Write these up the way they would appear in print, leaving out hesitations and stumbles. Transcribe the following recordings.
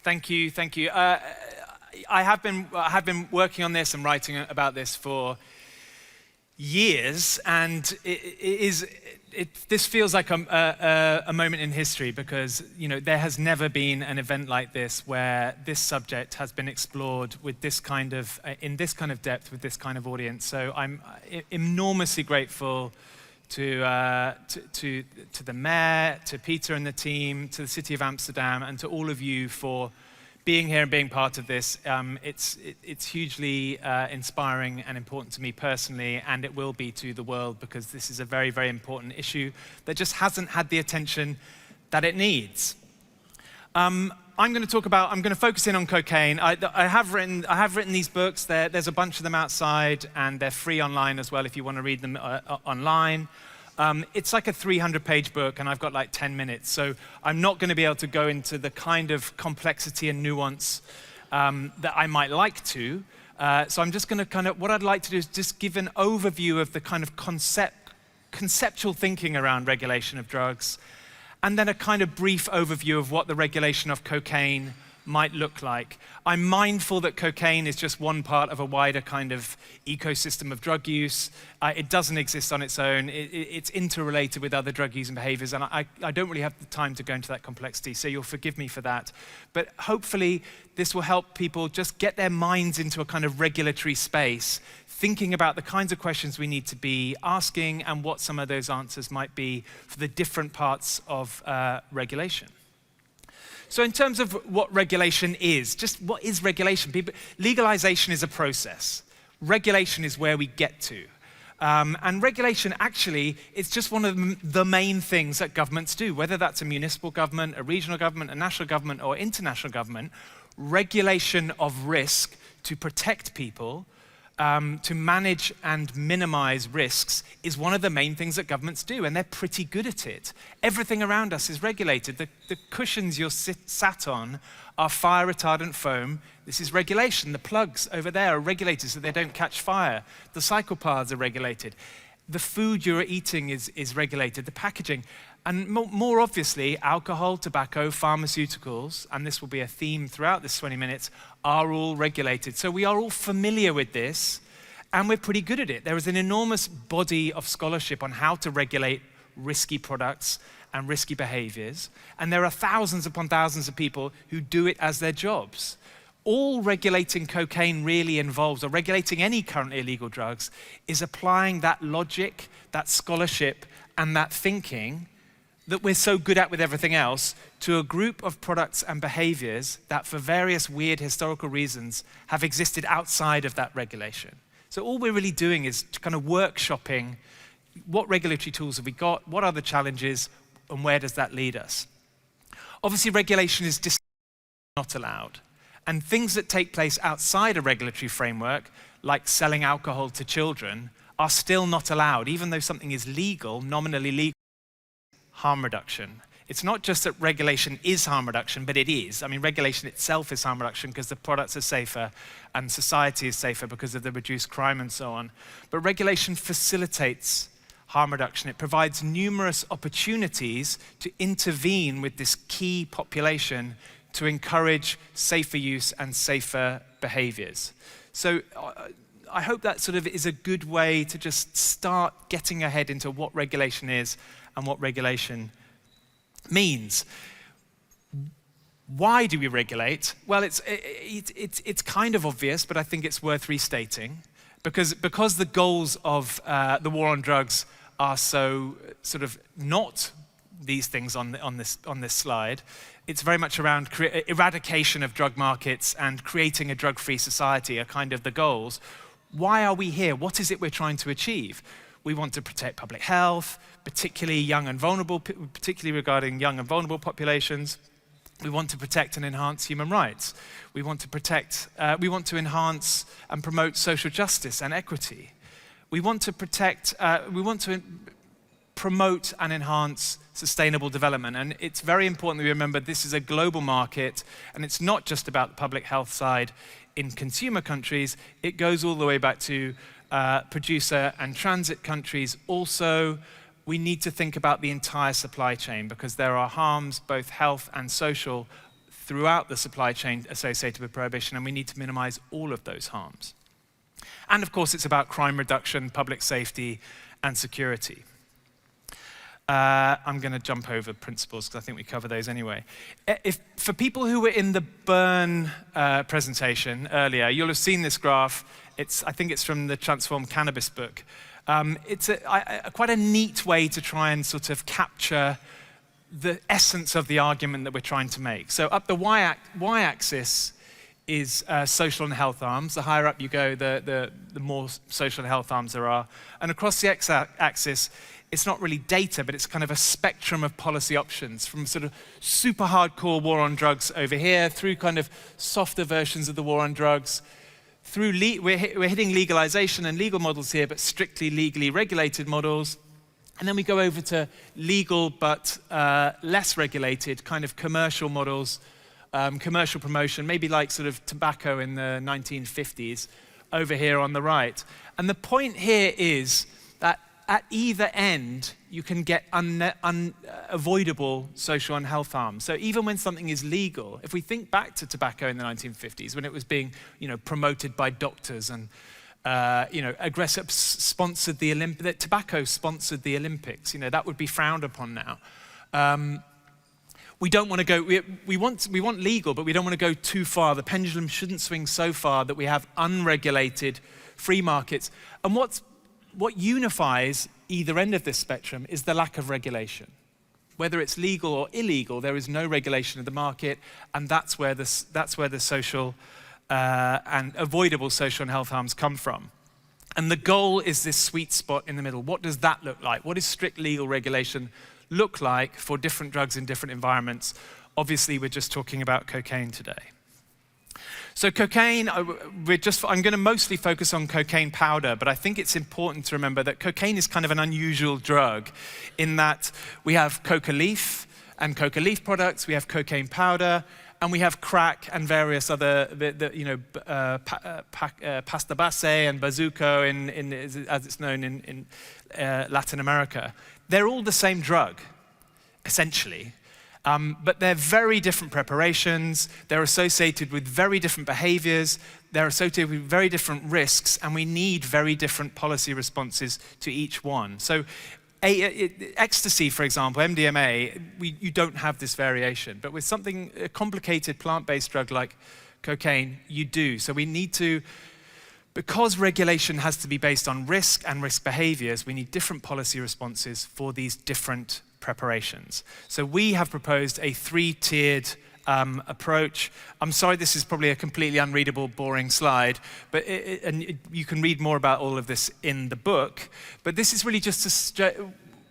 Thank you, thank you. I have been working on this and writing about this for years, and this feels like a moment in history because there has never been an event like this where this subject has been explored with this kind of in this kind of depth with this kind of audience. So I'm enormously grateful to the mayor, to Peter and the team, to the city of Amsterdam, and to all of you for being here and being part of this. It's hugely inspiring and important to me personally, and it will be to the world because this is a very, very important issue that just hasn't had the attention that it needs. I'm going to focus in on cocaine. I have written these books. There's a bunch of them outside, and they're free online as well if you want to read them online. It's like a 300-page book, and I've got like 10 minutes, so I'm not going to be able to go into the kind of complexity and nuance that I might like to. So I'm just going to what I'd like to do is just give an overview of the kind of conceptual thinking around regulation of drugs, and then a kind of brief overview of what the regulation of cocaine might look like. I'm mindful that cocaine is just one part of a wider kind of ecosystem of drug use. It doesn't exist on its own. It's interrelated with other drug use and behaviors, and I don't really have the time to go into that complexity, so you'll forgive me for that. But hopefully this will help people just get their minds into a kind of regulatory space, thinking about the kinds of questions we need to be asking and what some of those answers might be for the different parts of regulation. So in terms of what regulation is, just what is regulation? Legalization is a process. Regulation is where we get to. And regulation actually is just one of the main things that governments do, whether that's a municipal government, a regional government, a national government, or international government. Regulation of risk to protect people, to manage and minimize risks is one of the main things that governments do, and they're pretty good at it. Everything around us is regulated. The cushions you're sat on are fire retardant foam. This is regulation. The plugs over there are regulated so they don't catch fire. The cycle paths are regulated. The food you're eating is regulated, the packaging. And more obviously, alcohol, tobacco, pharmaceuticals, and this will be a theme throughout this 20 minutes, are all regulated. So we are all familiar with this, and we're pretty good at it. There is an enormous body of scholarship on how to regulate risky products and risky behaviors, and there are thousands upon thousands of people who do it as their jobs. All regulating cocaine really involves, or regulating any currently illegal drugs, is applying that logic, that scholarship, and that thinking that we're so good at with everything else to a group of products and behaviors that for various weird historical reasons have existed outside of that regulation. So all we're really doing is kind of workshopping what regulatory tools have we got, what are the challenges, and where does that lead us? Obviously, regulation is not allowed. And things that take place outside a regulatory framework, like selling alcohol to children, are still not allowed, even though something is legal, nominally legal. Harm reduction. It's not just that regulation is harm reduction, but it is. I mean, regulation itself is harm reduction because the products are safer and society is safer because of the reduced crime and so on. But regulation facilitates harm reduction. It provides numerous opportunities to intervene with this key population to encourage safer use and safer behaviors. So I hope that sort of is a good way to just start getting ahead into what regulation is and what regulation means. Why do we regulate? Well, it's kind of obvious, but I think it's worth restating. Because the goals of the war on drugs are so sort of not these things on this slide. It's very much around eradication of drug markets and creating a drug-free society are kind of the goals. Why are we here? What is it we're trying to achieve? We want to protect public health, particularly regarding young and vulnerable populations. We want to protect and enhance human rights. We want to enhance and promote social justice and equity. We want to promote and enhance sustainable development. And it's very important that we remember this is a global market, and it's not just about the public health side in consumer countries. It goes all the way back to producer and transit countries. Also, we need to think about the entire supply chain because there are harms, both health and social, throughout the supply chain associated with prohibition, and we need to minimize all of those harms. And of course, it's about crime reduction, public safety, and security. I'm going to jump over principles because I think we cover those anyway. For people who were in the Burn presentation earlier, you'll have seen this graph. I think it's from the Transform Cannabis book. It's quite a neat way to try and sort of capture the essence of the argument that we're trying to make. So up the y-axis is social and health harms. The higher up you go, the more social and health harms there are. And across the x-axis, it's not really data, but it's kind of a spectrum of policy options, from sort of super hardcore war on drugs over here, through kind of softer versions of the war on drugs, through we're hitting legalization and legal models here, but strictly legally regulated models. And then we go over to legal but less regulated kind of commercial models, commercial promotion, maybe like sort of tobacco in the 1950s over here on the right. And the point here is that at either end, you can get unavoidable social and health harm. So even when something is legal, if we think back to tobacco in the 1950s, when it was being, promoted by doctors and, aggressive sponsored the Olympics, tobacco sponsored the Olympics, that would be frowned upon now. We don't want to go, we want legal, but we don't want to go too far. The pendulum shouldn't swing so far that we have unregulated free markets. And what unifies either end of this spectrum is the lack of regulation. Whether it's legal or illegal, there is no regulation of the market, and that's where the social and avoidable social and health harms come from. And the goal is this sweet spot in the middle. What does that look like? What does strict legal regulation look like for different drugs in different environments? Obviously, we're just talking about cocaine today. So cocaine, I'm going to mostly focus on cocaine powder, but I think it's important to remember that cocaine is kind of an unusual drug in that we have coca leaf and coca leaf products, we have cocaine powder, and we have crack and various other, pasta base and bazuco, as it's known in Latin America. They're all the same drug, essentially. But they're very different preparations, they're associated with very different behaviors, they're associated with very different risks, and we need very different policy responses to each one. So ecstasy, for example, MDMA, you don't have this variation. But with a complicated plant-based drug like cocaine, you do. So we need to, because regulation has to be based on risk and risk behaviors, we need different policy responses for these different preparations. So we have proposed a three-tiered approach. I'm sorry, this is probably a completely unreadable, boring slide, but you can read more about all of this in the book. But this is really just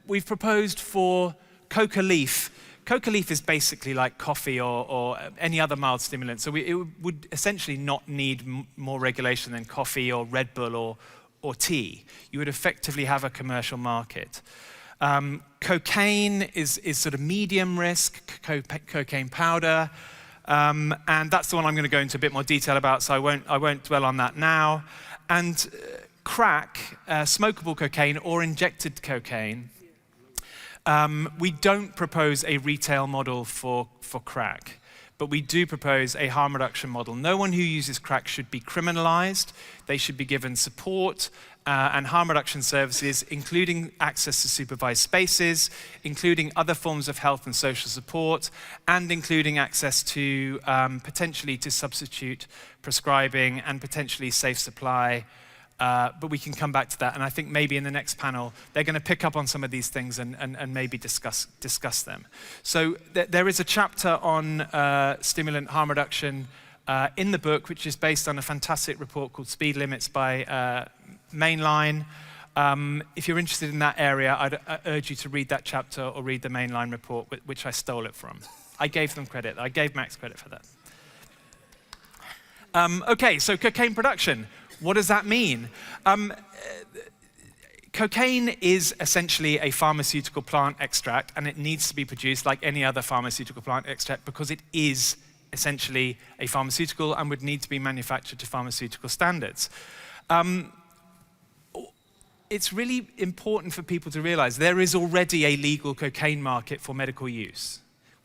we've proposed for coca leaf. Coca leaf is basically like coffee or any other mild stimulant. So it would essentially not need more regulation than coffee or Red Bull or tea. You would effectively have a commercial market. Cocaine is sort of medium risk, cocaine powder, and that's the one I'm going to go into a bit more detail about, so I won't dwell on that now. And crack, smokable cocaine or injected cocaine, we don't propose a retail model for crack, but we do propose a harm reduction model. No one who uses crack should be criminalized. They should be given support and harm reduction services, including access to supervised spaces, including other forms of health and social support, and including access to potentially to substitute prescribing and potentially safe supply. But we can come back to that, and I think maybe in the next panel they're going to pick up on some of these things and maybe discuss them. So there is a chapter on stimulant harm reduction in the book, which is based on a fantastic report called Speed Limits by Mainline. If you're interested in that area, I'd urge you to read that chapter or read the Mainline report, which I stole it from. I gave them credit. I gave Max credit for that. Okay, so cocaine production. What does that mean? Cocaine is essentially a pharmaceutical plant extract, and it needs to be produced like any other pharmaceutical plant extract because it is essentially a pharmaceutical and would need to be manufactured to pharmaceutical standards. It's really important for people to realize there is already a legal cocaine market for medical use.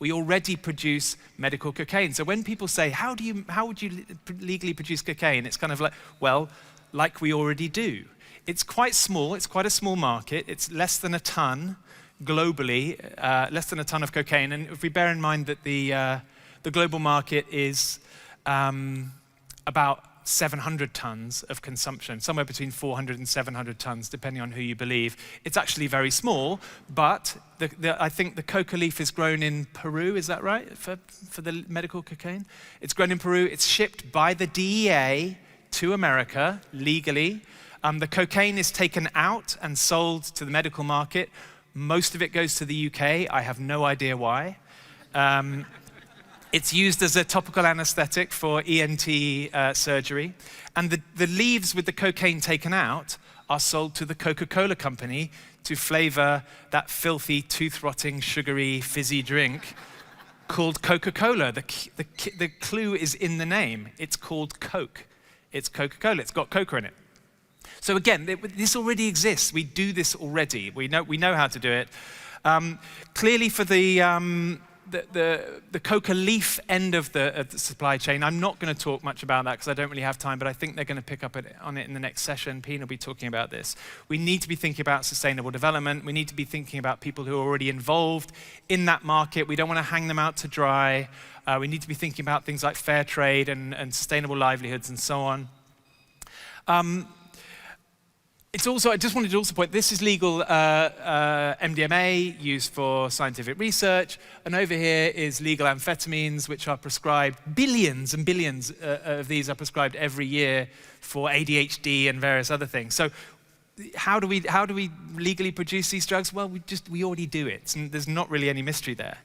We already produce medical cocaine. So when people say, how would you legally produce cocaine? It's kind of like, well, like we already do. It's quite small, it's quite a small market. It's less than a ton globally, less than a ton of cocaine. And if we bear in mind that the global market is about 700 tons of consumption, somewhere between 400 and 700 tons, depending on who you believe. It's actually very small, but I think the coca leaf is grown in Peru, is that right, for the medical cocaine? It's grown in Peru, it's shipped by the DEA to America, legally. The cocaine is taken out and sold to the medical market. Most of it goes to the UK, I have no idea why. It's used as a topical anesthetic for ENT surgery. And the leaves with the cocaine taken out are sold to the Coca-Cola company to flavor that filthy, tooth-rotting, sugary, fizzy drink called Coca-Cola. The clue is in the name. It's called Coke. It's Coca-Cola. It's got coca in it. So again, this already exists. We do this already. We know how to do it. Clearly for the coca leaf end of the supply chain, I'm not going to talk much about that because I don't really have time, but I think they're going to pick up on it in the next session. Pina will be talking about this. We need to be thinking about sustainable development. We need to be thinking about people who are already involved in that market. We don't want to hang them out to dry. We need to be thinking about things like fair trade and sustainable livelihoods and so on. I just wanted to also point, this is legal MDMA used for scientific research, and over here is legal amphetamines, which are prescribed, billions and billions of these are prescribed every year for ADHD and various other things. So how do we legally produce these drugs? Well, we already do it, and there's not really any mystery there.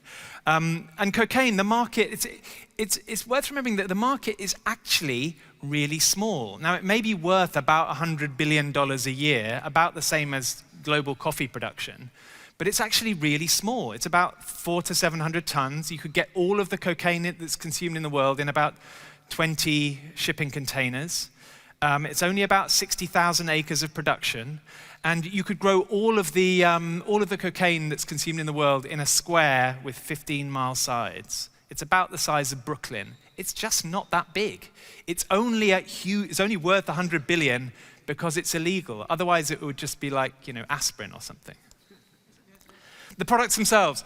And cocaine, the market, it's worth remembering that the market is actually really small. Now, it may be worth about $100 billion a year, about the same as global coffee production, but it's actually really small. It's about 400 to 700 tons. You could get all of the cocaine that's consumed in the world in about 20 shipping containers. It's only about 60,000 acres of production, and you could grow all of the cocaine that's consumed in the world in a square with 15-mile sides. It's about the size of Brooklyn. It's just not that big. It's only worth 100 billion because it's illegal. Otherwise, it would just be like, aspirin or something. The products themselves,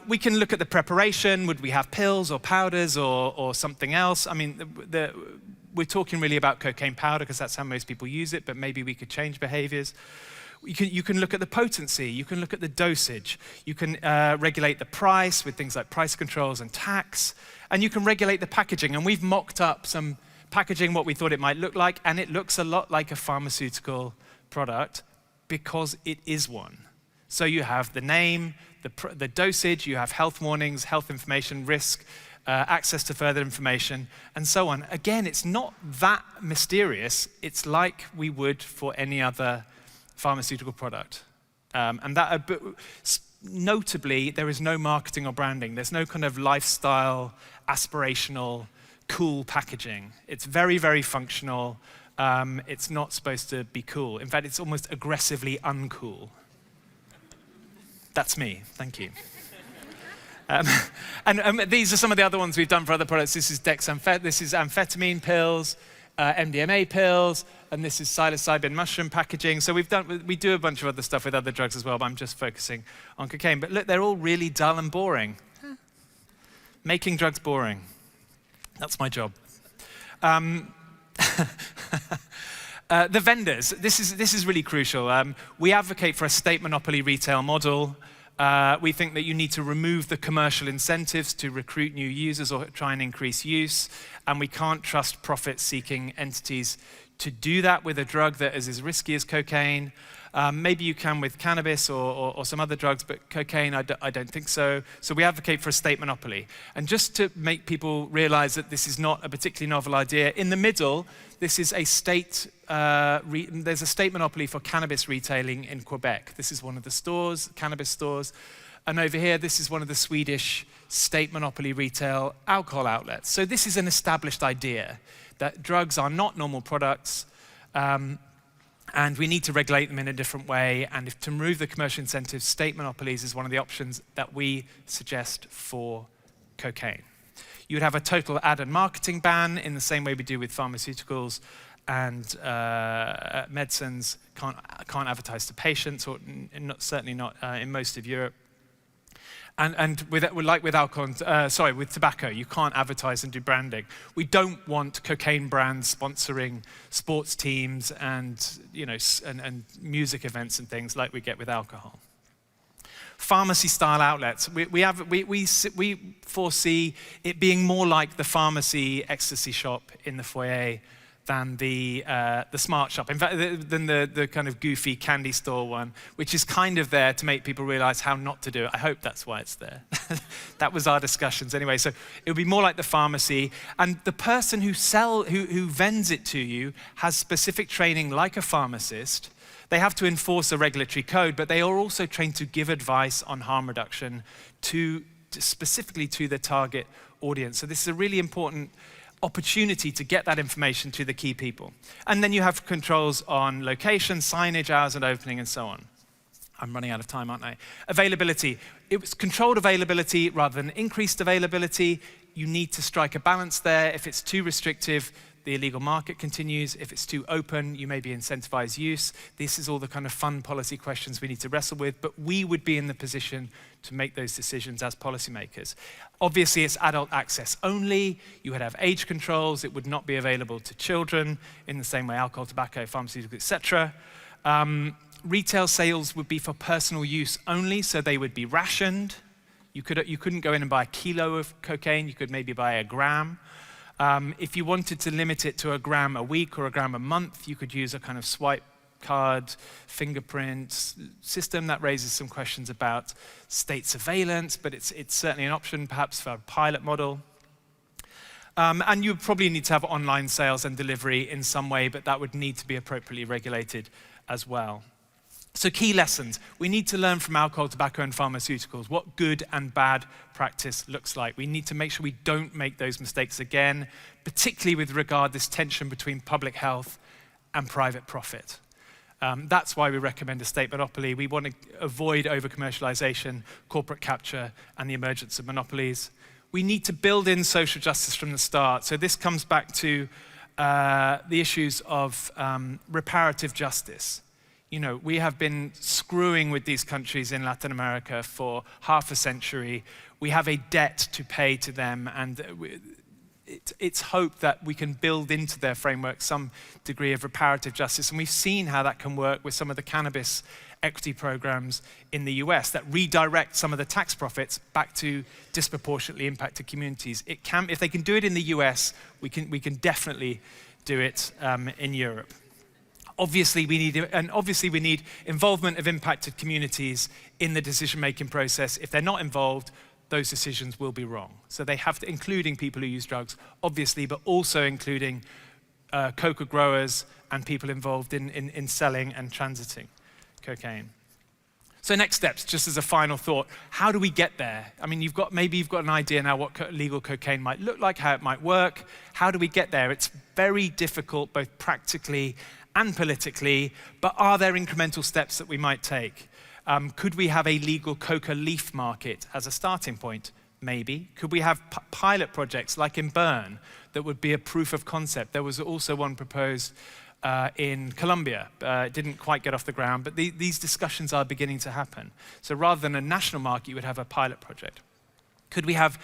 we can look at the preparation. Would we have pills or powders or something else? I mean, we're talking really about cocaine powder because that's how most people use it, but maybe we could change behaviors. You can look at the potency, you can look at the dosage, you can regulate the price with things like price controls and tax, and you can regulate the packaging. And we've mocked up some packaging, what we thought it might look like, and it looks a lot like a pharmaceutical product because it is one. So you have the name, the dosage, you have health warnings, health information, risk, access to further information, and so on. Again, it's not that mysterious. It's like we would for any other pharmaceutical product. Notably, there is no marketing or branding. There's no kind of lifestyle, aspirational, cool packaging. It's very, very functional. It's not supposed to be cool. In fact, it's almost aggressively uncool. That's me. Thank you. These are some of the other ones we've done for other products. This is amphetamine pills, MDMA pills, and this is psilocybin mushroom packaging. So we do a bunch of other stuff with other drugs as well, but I'm just focusing on cocaine. But look, they're all really dull and boring. Making drugs boring. That's my job. The vendors, this is really crucial. We advocate for a state monopoly retail model. We think that you need to remove the commercial incentives to recruit new users or try and increase use, and we can't trust profit-seeking entities to do that with a drug that is as risky as cocaine. Maybe you can with cannabis or some other drugs, but cocaine, I don't think so. So we advocate for a state monopoly. And just to make people realize that this is not a particularly novel idea, in the middle, this is a state, there's a state monopoly for cannabis retailing in Quebec. This is one of the stores, cannabis stores. And over here, this is one of the Swedish state monopoly retail alcohol outlets. So this is an established idea that drugs are not normal products, And we need to regulate them in a different way. And to remove the commercial incentives, state monopolies is one of the options that we suggest for cocaine. You would have a total ad and marketing ban in the same way we do with pharmaceuticals, and medicines can't advertise to patients, or certainly not in most of Europe. And with alcohol, with tobacco, you can't advertise and do branding. We don't want cocaine brands sponsoring sports teams and and music events and things like we get with alcohol. Pharmacy-style outlets. We foresee it being more like the pharmacy ecstasy shop in the foyer than the smart shop. In fact, than the kind of goofy candy store one, which is kind of there to make people realize how not to do it. I hope that's why it's there. That was our discussions anyway. So it would be more like the pharmacy, and the person who vends it to you has specific training like a pharmacist. They have to enforce a regulatory code, but they are also trained to give advice on harm reduction specifically to the target audience. So this is a really important opportunity to get that information to the key people. And then you have controls on location, signage, hours and opening, and so on. I'm running out of time, aren't I? Availability. It was controlled availability rather than increased availability. You need to strike a balance there. If it's too restrictive, the illegal market continues. If it's too open, you maybe incentivize use. This is all the kind of fun policy questions we need to wrestle with, but we would be in the position to make those decisions as policymakers. Obviously, it's adult access only. You would have age controls. It would not be available to children in the same way alcohol, tobacco, pharmaceuticals, etc. Retail sales would be for personal use only, so they would be rationed. You couldn't go in and buy a kilo of cocaine. You could maybe buy a gram. If you wanted to limit it to a gram a week or a gram a month, you could use a kind of swipe card, fingerprint system. That raises some questions about state surveillance, but it's certainly an option, perhaps for a pilot model. And you probably need to have online sales and delivery in some way, but that would need to be appropriately regulated as well. So key lessons. We need to learn from alcohol, tobacco, and pharmaceuticals what good and bad practice looks like. We need to make sure we don't make those mistakes again, particularly with regard to this tension between public health and private profit. That's why we recommend a state monopoly. We want to avoid over-commercialization, corporate capture, and the emergence of monopolies. We need to build in social justice from the start. So this comes back to the issues of reparative justice. We have been screwing with these countries in Latin America for half a century. We have a debt to pay to them, and it's hoped that we can build into their framework some degree of reparative justice. And we've seen how that can work with some of the cannabis equity programs in the US that redirect some of the tax profits back to disproportionately impacted communities. If they can do it in the US, we can definitely do it in Europe. Obviously, we need involvement of impacted communities in the decision-making process. If they're not involved, those decisions will be wrong. So they have to, including people who use drugs, obviously, but also including coca growers and people involved in selling and transiting cocaine. So next steps, just as a final thought, how do we get there? I mean, maybe you've got an idea now what legal cocaine might look like, how it might work. How do we get there? It's very difficult, both practically and politically, but are there incremental steps that we might take? Could we have a legal coca leaf market as a starting point? Maybe. Could we have pilot projects like in Bern that would be a proof of concept? There was also one proposed in Colombia. It didn't quite get off the ground, but these discussions are beginning to happen. So rather than a national market, you would have a pilot project. Could we have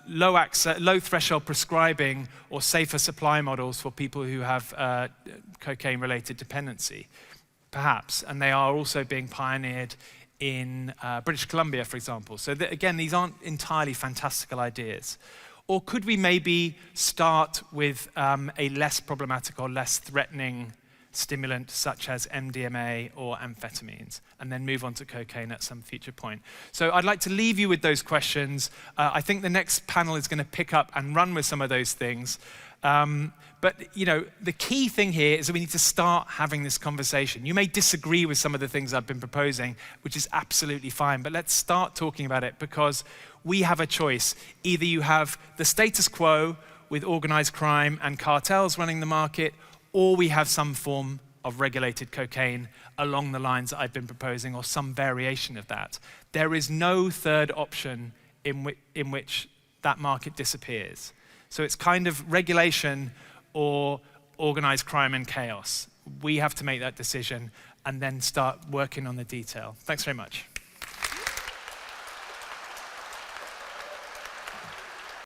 low threshold prescribing or safer supply models for people who have cocaine-related dependency? Perhaps, and they are also being pioneered in British Columbia, for example. So again, these aren't entirely fantastical ideas. Or could we maybe start with a less problematic or less threatening stimulant such as MDMA or amphetamines, and then move on to cocaine at some future point? So I'd like to leave you with those questions. I think the next panel is going to pick up and run with some of those things. But the key thing here is that we need to start having this conversation. You may disagree with some of the things I've been proposing, which is absolutely fine, but let's start talking about it, because we have a choice. Either you have the status quo with organized crime and cartels running the market, or we have some form of regulated cocaine along the lines that I've been proposing, or some variation of that. There is no third option in which that market disappears. So it's kind of regulation or organized crime and chaos. We have to make that decision and then start working on the detail. Thanks very much.